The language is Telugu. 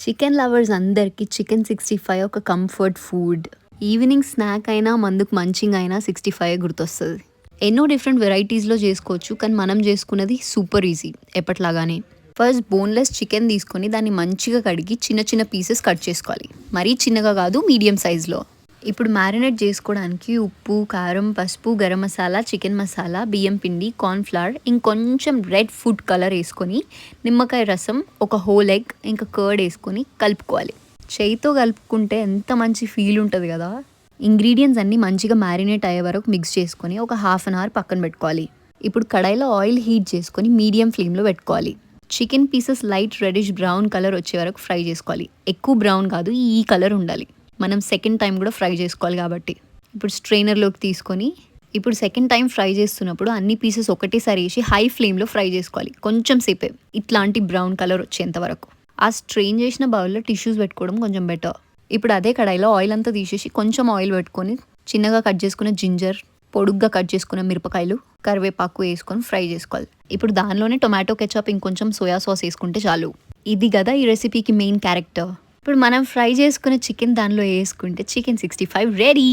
చికెన్ లవర్స్ అందరికీ చికెన్ 65 ఒక కంఫర్ట్ ఫుడ్. ఈవినింగ్ స్నాక్ అయినా మందుకు మంచింగ్ అయినా 65 గుర్తొస్తుంది. ఎన్నో డిఫరెంట్ వెరైటీస్లో చేసుకోవచ్చు, కానీ మనం చేసుకున్నది సూపర్ ఈజీ ఎప్పట్లాగానే. ఫస్ట్ బోన్లెస్ చికెన్ తీసుకొని దాన్ని మంచిగా కడిగి చిన్న చిన్న పీసెస్ కట్ చేసుకోవాలి. మరీ చిన్నగా కాదు, మీడియం సైజ్లో. ఇప్పుడు మ్యారినేట్ చేసుకోవడానికి ఉప్పు, కారం, పసుపు, గరం మసాలా, చికెన్ మసాలా, బియ్యం పిండి, కార్న్ఫ్లవర్, ఇంకొంచెం రెడ్ ఫుడ్ కలర్ వేసుకొని, నిమ్మకాయ రసం, ఒక హోల్ ఎగ్, ఇంకా కర్డ్ వేసుకొని కలుపుకోవాలి. చేయితో కలుపుకుంటే ఎంత మంచి ఫీల్ ఉంటుంది కదా. ఇంగ్రీడియంట్స్ అన్నీ మంచిగా మ్యారినేట్ అయ్యే వరకు మిక్స్ చేసుకొని ఒక హాఫ్ అన్ అవర్ పక్కన పెట్టుకోవాలి. ఇప్పుడు కడాయిలో ఆయిల్ హీట్ చేసుకొని మీడియం ఫ్లేమ్లో పెట్టుకోవాలి. Chicken pieces light reddish brown colour వచ్చే వరకు ఫ్రై చేసుకోవాలి. ఎక్కువ బ్రౌన్ కాదు, ఈ కలర్ ఉండాలి. మనం సెకండ్ టైం కూడా ఫ్రై చేసుకోవాలి కాబట్టి. ఇప్పుడు స్ట్రైనర్లోకి తీసుకొని, ఇప్పుడు సెకండ్ టైం ఫ్రై చేస్తున్నప్పుడు అన్ని పీసెస్ ఒకటేసారి వేసి హై ఫ్లేమ్లో ఫ్రై చేసుకోవాలి. కొంచెం సేపే, ఇట్లాంటి బ్రౌన్ కలర్ వచ్చేంత వరకు. ఆ స్ట్రెయిన్ చేసిన బౌల్లో టిష్యూస్ పెట్టుకోవడం కొంచెం బెటర్. ఇప్పుడు అదే కడాయిలో ఆయిల్ అంతా తీసేసి కొంచెం ఆయిల్ పెట్టుకొని చిన్నగా కట్ చేసుకున్న జింజర్, పొడుగ్గా కట్ చేసుకున్న మిరపకాయలు, కరివేపాకు వేసుకొని ఫ్రై చేసుకోవాలి. ఇప్పుడు దానిలోనే టొమాటో కెచప్, ఇంకొంచెం సోయా సాస్ వేసుకుంటే చాలు. ఇది కదా ఈ రెసిపీకి మెయిన్ క్యారెక్టర్. ఇప్పుడు మనం ఫ్రై చేసుకున్న చికెన్ దానిలో వేసుకుంటే చికెన్ 65 రెడీ.